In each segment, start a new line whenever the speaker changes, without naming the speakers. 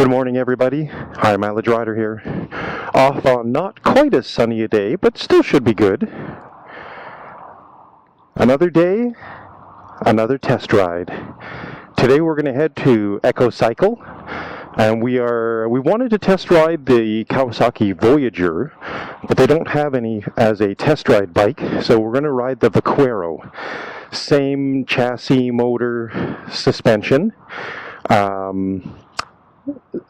Good morning, everybody. Hi, Mileage Rider here. Off on not quite as sunny a day, but still should be good. Another day, another test ride. Today we're going to head to Echo Cycle, and we wanted to test ride the Kawasaki Voyager, but they don't have any as a test ride bike, so we're going to ride the Vaquero. Same chassis, motor, suspension.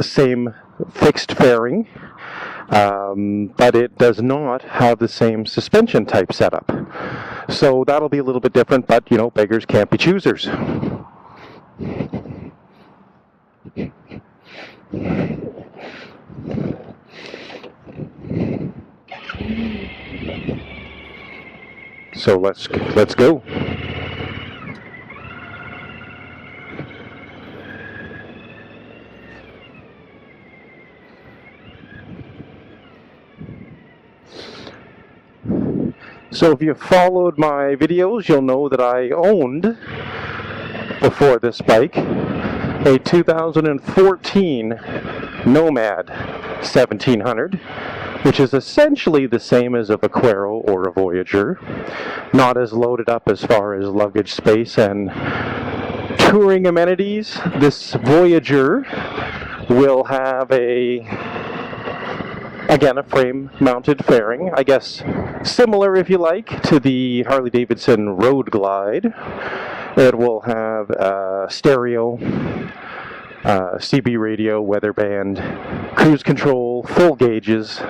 Same fixed fairing, but it does not have the same suspension type setup. So that'll be a little bit different, but beggars can't be choosers. So let's go. So if you followed my videos, you'll know that I owned, before this bike, a 2014 Nomad 1700, which is essentially the same as a Vaquero or a Voyager, not as loaded up as far as luggage space and touring amenities. This Voyager will have a frame-mounted fairing, I guess similar, if you like, to the Harley-Davidson Road Glide. It will have stereo, CB radio, weather band, cruise control, full gauges,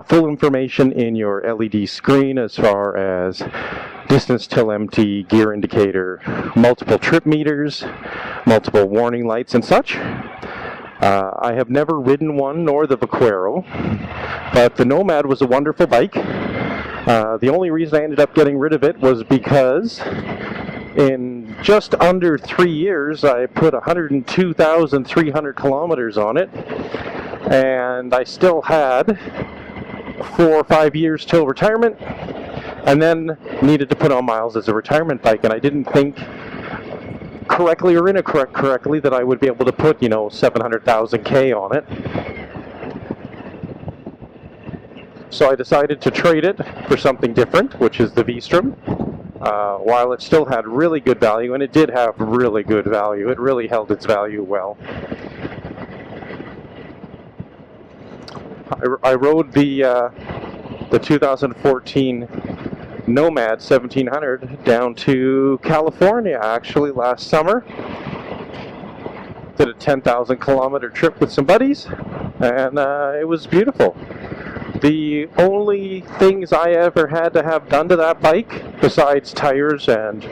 full information in your LED screen as far as distance till empty, gear indicator, multiple trip meters, multiple warning lights and such. I have never ridden one, nor the Vaquero, but the Nomad was a wonderful bike. The only reason I ended up getting rid of it was because in just under 3 years I put 102,300 kilometers on it, and I still had 4 or 5 years till retirement, and then needed to put on miles as a retirement bike, and I didn't think correctly or correctly that I would be able to put 700,000 K on it. So I decided to trade it for something different, which is the V-Strom. While it still had really good value, and it did have really good value, it really held its value well. I rode the 2014 Nomad 1700 down to California actually last summer. Did a 10,000 kilometer trip with some buddies, and it was beautiful. The only things I ever had to have done to that bike, besides tires and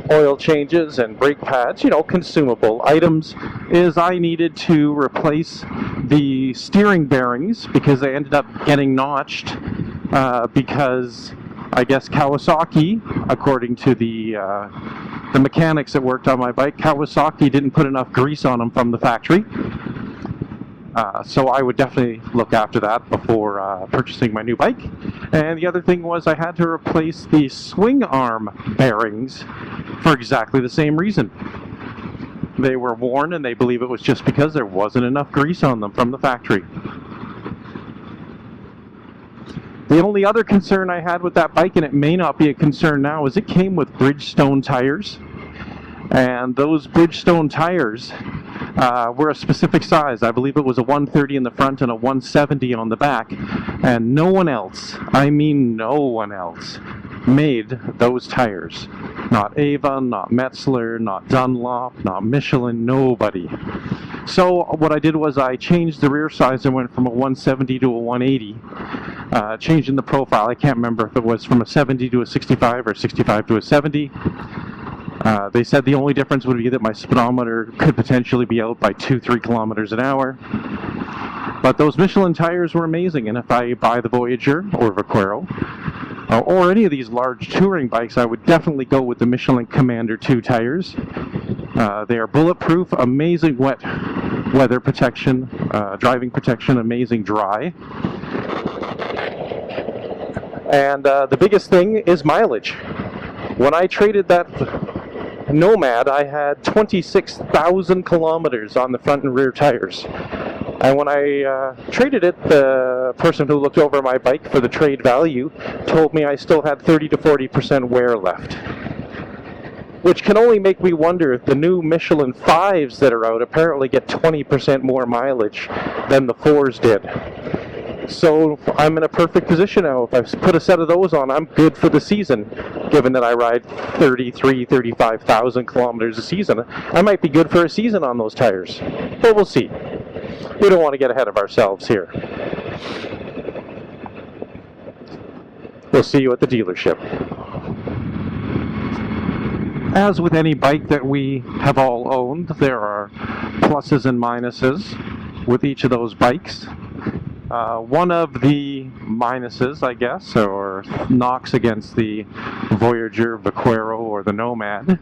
oil changes and brake pads, consumable items, is I needed to replace the steering bearings because they ended up getting notched because I guess Kawasaki, according to the mechanics that worked on my bike, Kawasaki didn't put enough grease on them from the factory. So I would definitely look after that before purchasing my new bike. And the other thing was I had to replace the Swingarm bearings for exactly the same reason. They were worn, and they believe it was just because there wasn't enough grease on them from the factory. The only other concern I had with that bike, and it may not be a concern now, is it came with Bridgestone tires. And those Bridgestone tires were a specific size. I believe it was a 130 in the front and a 170 on the back. And no one else, I mean no one else, made those tires. Not Avon, not Metzler, not Dunlop, not Michelin, nobody. So what I did was I changed the rear size and went from a 170 to a 180. Changing the profile. I can't remember if it was from a 70 to a 65 or 65 to a 70. They said the only difference would be that my speedometer could potentially be out by 2-3 kilometers an hour. But those Michelin tires were amazing, and if I buy the Voyager or Vaquero or any of these large touring bikes, I would definitely go with the Michelin Commander 2 tires. They are bulletproof, amazing wet weather protection, driving protection, amazing dry. And the biggest thing is mileage. When I traded that Nomad, I had 26,000 kilometers on the front and rear tires. And when I traded it, the person who looked over my bike for the trade value told me I still had 30 to 40% wear left. Which can only make me wonder if the new Michelin 5s that are out apparently get 20% more mileage than the 4s did. So I'm in a perfect position now. If I put a set of those on, I'm good for the season. Given that I ride 35,000 kilometers a season, I might be good for a season on those tires. But we'll see. We don't want to get ahead of ourselves here. We'll see you at the dealership. As with any bike that we have all owned, there are pluses and minuses with each of those bikes. One of the minuses, I guess, or knocks against the Voyager, Vaquero, or the Nomad,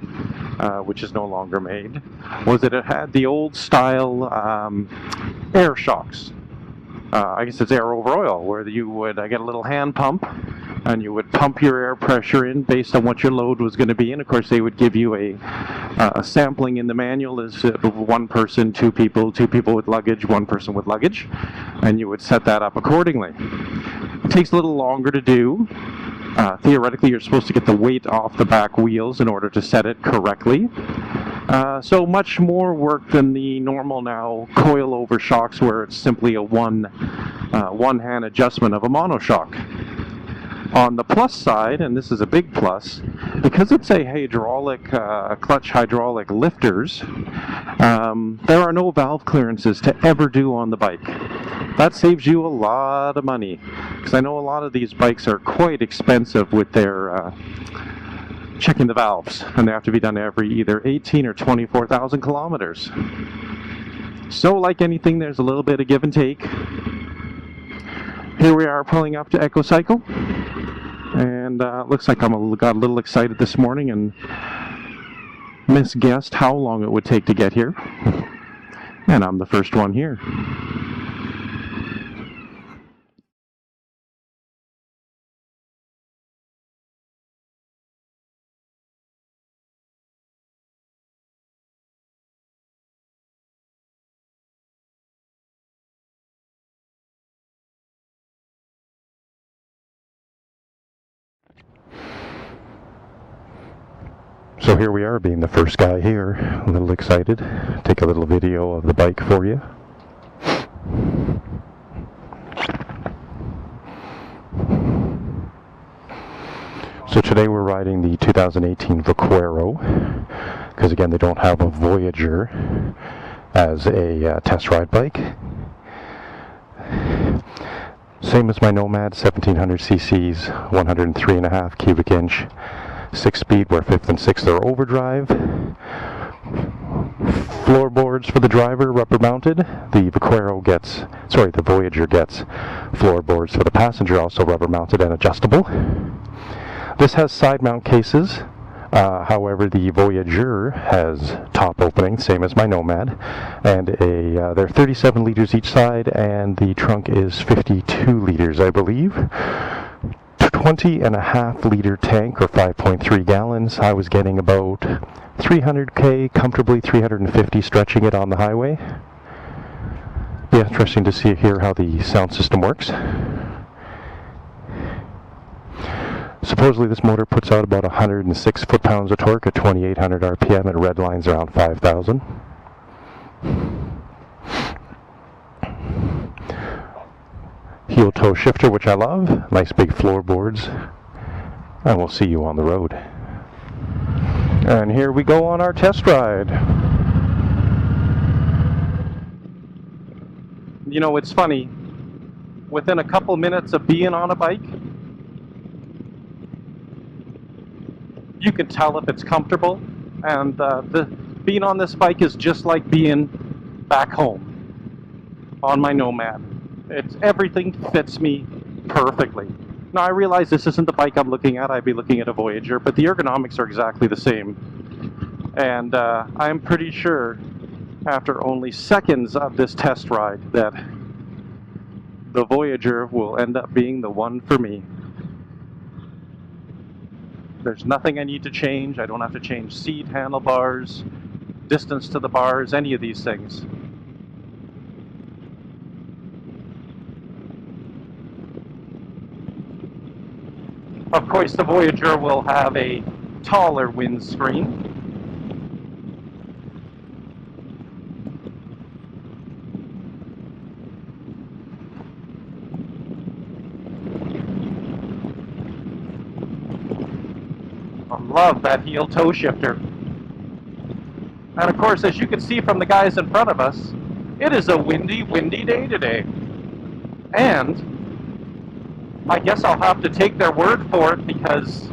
which is no longer made, was that it had the old style air shocks. I guess it's air over oil, where you would get a little hand pump, and you would pump your air pressure in based on what your load was going to be. And of course, they would give you a sampling in the manual as one person, two people with luggage, one person with luggage, and you would set that up accordingly. It takes a little longer to do. Theoretically, you're supposed to get the weight off the back wheels in order to set it correctly. So much more work than the normal now coil-over shocks, where it's simply a one-hand adjustment of a monoshock. On the plus side, and this is a big plus, because it's a hydraulic, clutch hydraulic lifters, there are no valve clearances to ever do on the bike. That saves you a lot of money, because I know a lot of these bikes are quite expensive with their checking the valves, and they have to be done every either 18 or 24,000 kilometers. So like anything, there's a little bit of give and take. Here we are pulling up to EcoCycle, and looks like got a little excited this morning and misguessed how long it would take to get here, and I'm the first one here. So here we are, being the first guy here, a little excited. Take a little video of the bike for you. So today we're riding the 2018 Vaquero, because again they don't have a Voyager as a test ride bike. Same as my Nomad, 1700 cc's, 103.5 cubic inch. 6-speed, where 5th and 6th are overdrive. Floorboards for the driver, rubber mounted. The Voyager gets floorboards for the passenger, also rubber mounted and adjustable. This has side mount cases. However, the Voyager has top opening, same as my Nomad, and they're 37 liters each side, and the trunk is 52 liters, I believe. 20.5 liter tank, or 5.3 gallons. I was getting about 300k, comfortably 350 stretching it on the highway. Be interesting to hear how the sound system works. Supposedly this motor puts out about 106 foot-pounds of torque at 2,800 RPM, and red lines around 5,000. Heel toe shifter, which I love. Nice big floorboards. And we'll see you on the road. And here we go on our test ride. You know, it's funny. Within a couple minutes of being on a bike, you can tell if it's comfortable. And being on this bike is just like being back home on my Nomad. Everything fits me perfectly. Now, I realize this isn't the bike I'm looking at. I'd be looking at a Voyager, but the ergonomics are exactly the same. And I'm pretty sure, after only seconds of this test ride, that the Voyager will end up being the one for me. There's nothing I need to change. I don't have to change seat, handlebars, distance to the bars, any of these things. Of course, the Voyager will have a taller windscreen. I love that heel toe shifter. And of course, as you can see from the guys in front of us, it is a windy, windy day today. And I guess I'll have to take their word for it because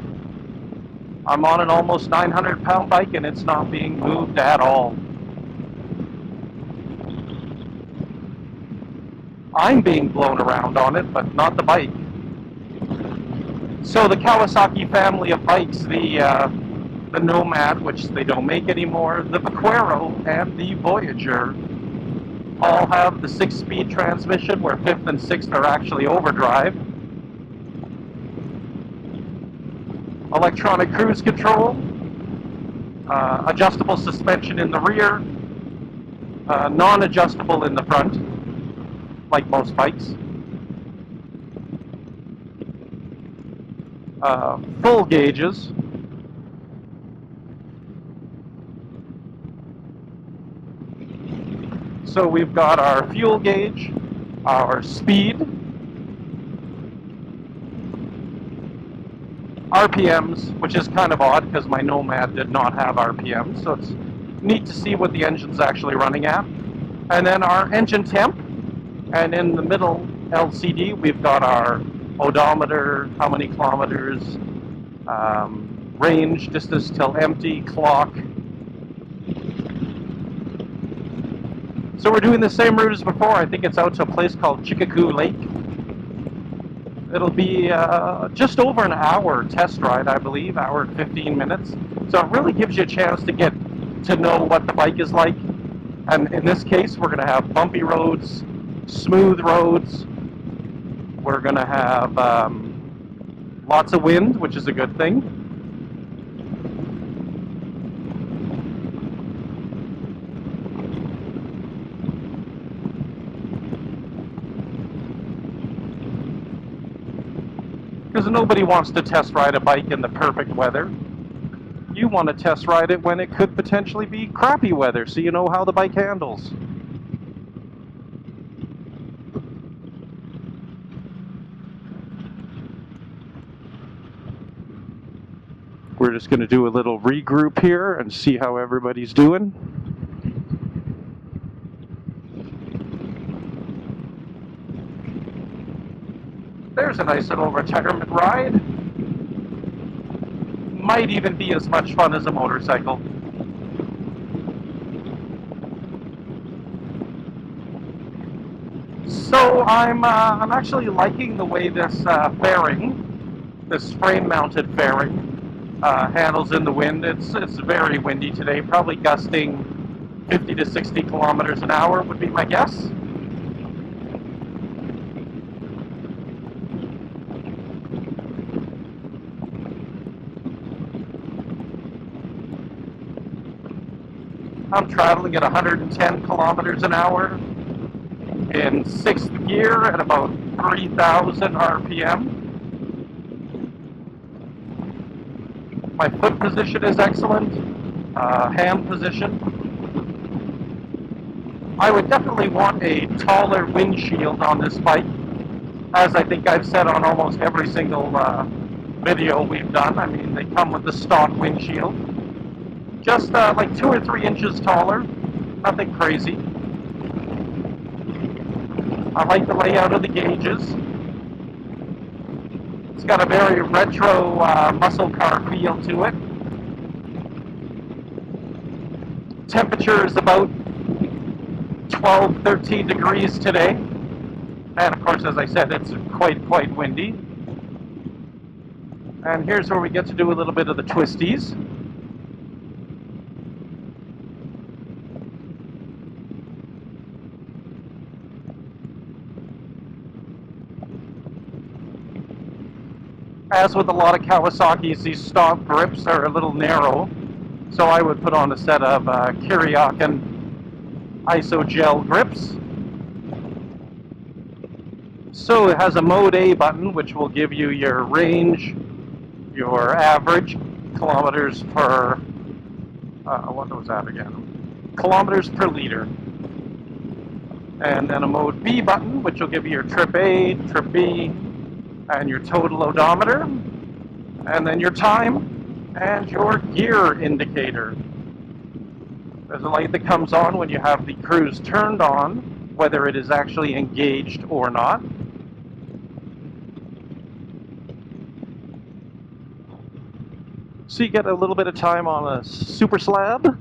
I'm on an almost 900-pound bike and it's not being moved at all. I'm being blown around on it, but not the bike. So the Kawasaki family of bikes, the Nomad, which they don't make anymore, the Vaquero, and the Voyager all have the 6-speed transmission where 5th and 6th are actually overdrive. Electronic cruise control, adjustable suspension in the rear, non-adjustable in the front, like most bikes. Full gauges. So we've got our fuel gauge, our speed, RPMs, which is kind of odd because my Nomad did not have RPMs, so it's neat to see what the engine's actually running at. And then our engine temp, and in the middle LCD we've got our odometer, how many kilometers, range, distance till empty, clock. So we're doing the same route as before. I think it's out to a place called Chikaku Lake. It'll be just over an hour test ride, I believe, hour and 15 minutes. So it really gives you a chance to get to know what the bike is like. And in this case, we're going to have bumpy roads, smooth roads. We're going to have lots of wind, which is a good thing. Because nobody wants to test ride a bike in the perfect weather. You want to test ride it when it could potentially be crappy weather, so you know how the bike handles. We're just going to do a little regroup here and see how everybody's doing. There's a nice little retirement ride. Might even be as much fun as a motorcycle. So I'm actually liking the way this fairing, this frame-mounted fairing, handles in the wind. It's very windy today, probably gusting 50 to 60 kilometers an hour would be my guess. I'm traveling at 110 kilometers an hour in 6th gear at about 3,000 RPM. My foot position is excellent, hand position. I would definitely want a taller windshield on this bike, as I think I've said on almost every single video we've done. I mean, they come with the stock windshield. Just like 2 or 3 inches taller, nothing crazy. I like the layout of the gauges. It's got a very retro muscle car feel to it. Temperature is about 12, 13 degrees today. And of course, as I said, it's quite windy. And here's where we get to do a little bit of the twisties. As with a lot of Kawasaki's, these stock grips are a little narrow, so I would put on a set of Kiryakin Isogel grips. So it has a Mode A button, which will give you your range, your average, kilometers per, what was that again? Kilometers per liter. And then a Mode B button, which will give you your trip A, trip B, and your total odometer. And then your time and your gear indicator. There's a light that comes on when you have the cruise turned on, whether it is actually engaged or not. So you get a little bit of time on a super slab,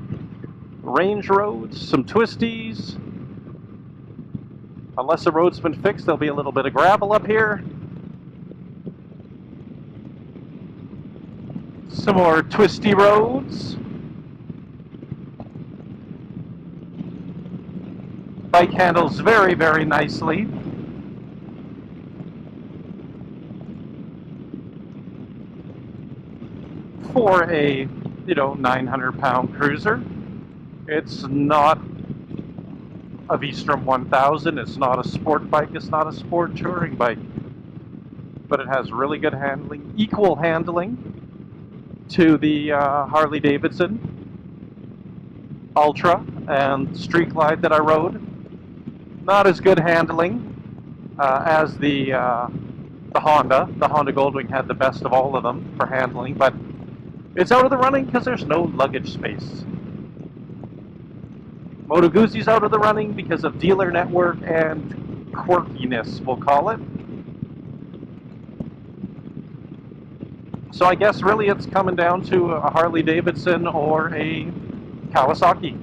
range roads, some twisties. Unless the road's been fixed, there'll be a little bit of gravel up here. Some more twisty roads. Bike handles very, very nicely. For a, 900-pound cruiser. It's not a V-Strom 1000, it's not a sport bike, it's not a sport touring bike. But it has really good handling, equal handling to the Harley Davidson Ultra and Street Glide that I rode. Not as good handling as the Honda. The Honda Goldwing had the best of all of them for handling, but it's out of the running because there's no luggage space. Moto Guzzi's out of the running because of dealer network and quirkiness, we'll call it. So I guess really it's coming down to a Harley Davidson or a Kawasaki.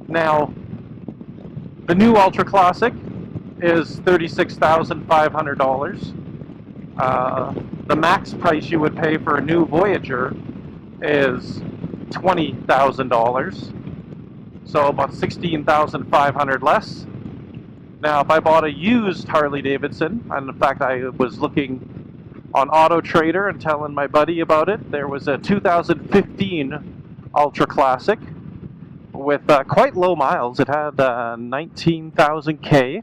Now, the new Ultra Classic is $36,500. The max price you would pay for a new Voyager is $20,000. So about $16,500 less. Now, if I bought a used Harley Davidson, and in fact I was looking on Auto Trader and telling my buddy about it, there was a 2015 Ultra Classic with quite low miles. It had 19,000 K.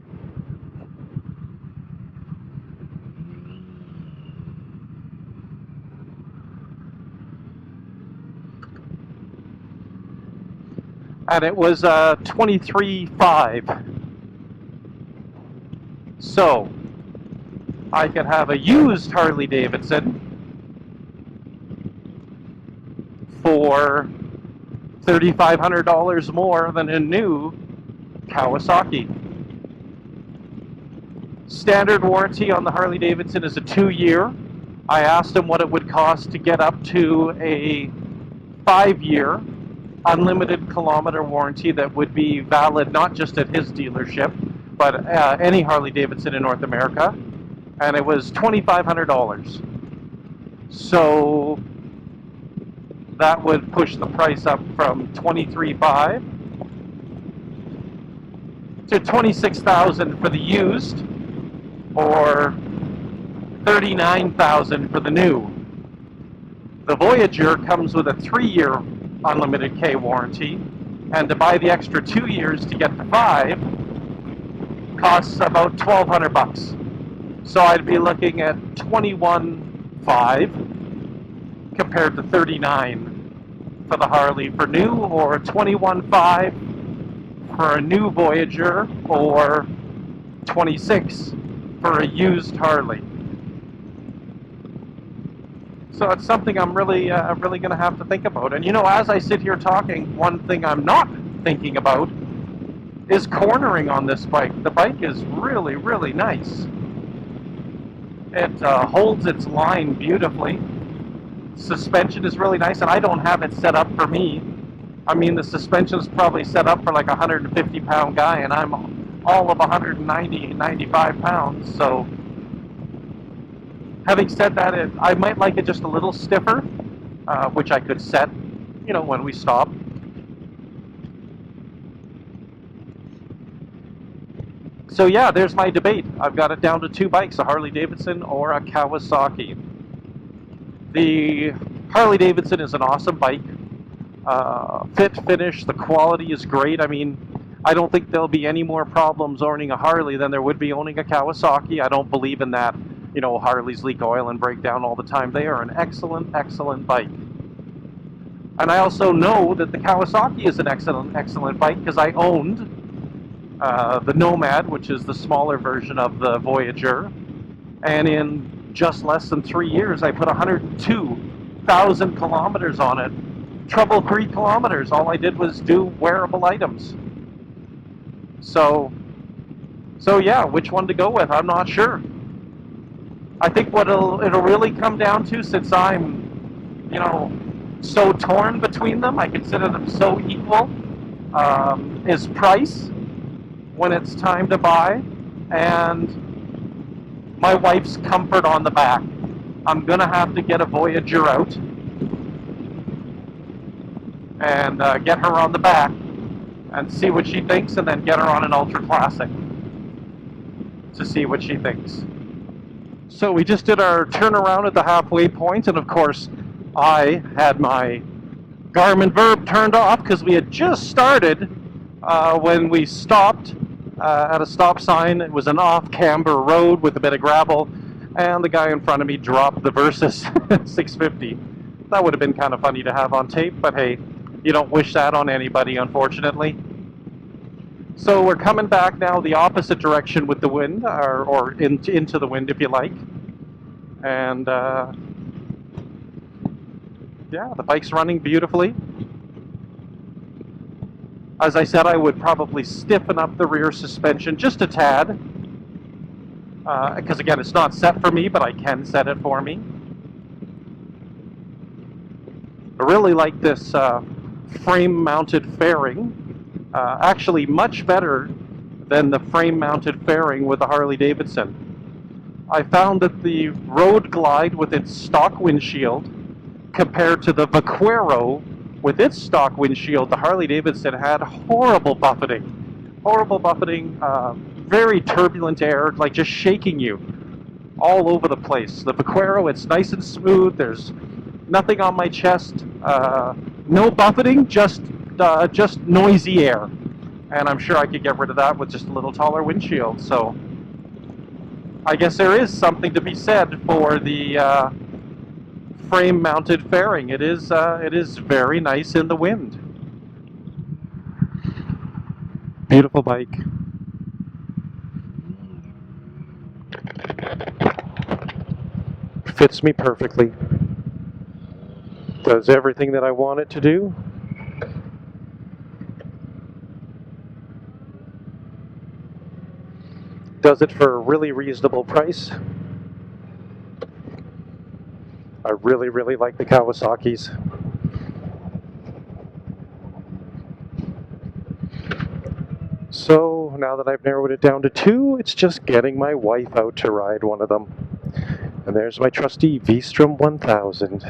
And it was 23.5. So I could have a used Harley Davidson for $3,500 more than a new Kawasaki. Standard warranty on the Harley Davidson is a 2-year. I asked him what it would cost to get up to a 5-year unlimited kilometer warranty that would be valid not just at his dealership, but any Harley Davidson in North America, and it was $2,500. So that would push the price up from $23,500 to $26,000 for the used, or $39,000 for the new. The Voyager comes with a 3-year unlimited K warranty, and to buy the extra 2 years to get to 5 costs about $1,200. So I'd be looking at $21,500 compared to $39,000 for the Harley for new, or $21,500 for a new Voyager, or $26,000 for a used Harley. So it's something I'm really going to have to think about. And as I sit here talking, one thing I'm not thinking about is cornering on this bike. The bike is really, really nice. It holds its line beautifully. Suspension is really nice, and I don't have it set up for me. I mean, the suspension is probably set up for like a 150-pound guy, and I'm all of 190, 95 pounds, so having said that, I might like it just a little stiffer, which I could set, when we stop. So yeah, there's my debate. I've got it down to two bikes, a Harley-Davidson or a Kawasaki. The Harley-Davidson is an awesome bike. Fit, finish, the quality is great. I mean, I don't think there'll be any more problems owning a Harley than there would be owning a Kawasaki. I don't believe in that, you know, Harleys leak oil and break down all the time. They are an excellent, excellent bike. And I also know that the Kawasaki is an excellent, excellent bike because I owned the Nomad, which is the smaller version of the Voyager. And in just less than 3 years, I put 102,000 kilometers on it. Trouble-free kilometers. All I did was do wearable items. So yeah, which one to go with? I'm not sure. I think what it'll really come down to, since I'm, you know, so torn between them, I consider them so equal, is price when it's time to buy, and my wife's comfort on the back. I'm gonna have to get a Voyager out and get her on the back and see what she thinks, and then get her on an Ultra Classic to see what she thinks. So we just did our turnaround at the halfway point, and of course I had my Garmin Verb turned off because we had just started when we stopped at a stop sign. It was an off-camber road with a bit of gravel, and the guy in front of me dropped the Versus 650. That would have been kind of funny to have on tape, but hey, you don't wish that on anybody, unfortunately. So we're coming back now the opposite direction with the wind, or into the wind if you like. And yeah, the bike's running beautifully. As I said, I would probably stiffen up the rear suspension just a tad. Because again, it's not set for me, but I can set it for me. I really like this frame-mounted fairing. Actually much better than the frame-mounted fairing with the Harley-Davidson. I found that the Road Glide with its stock windshield compared to the Vaquero with its stock windshield, the Harley-Davidson had horrible buffeting. Horrible buffeting, very turbulent air, like just shaking you all over the place. The Vaquero, it's nice and smooth, there's nothing on my chest, no buffeting, just noisy air. And I'm sure I could get rid of that with just a little taller windshield. So I guess there is something to be said for the frame-mounted fairing. It is very nice in the wind. Beautiful bike. Fits me perfectly. Does everything that I want it to do. Does it for a really reasonable price. I really, really like the Kawasaki's. So now that I've narrowed it down to two, it's just getting my wife out to ride one of them. And there's my trusty V-Strom 1000.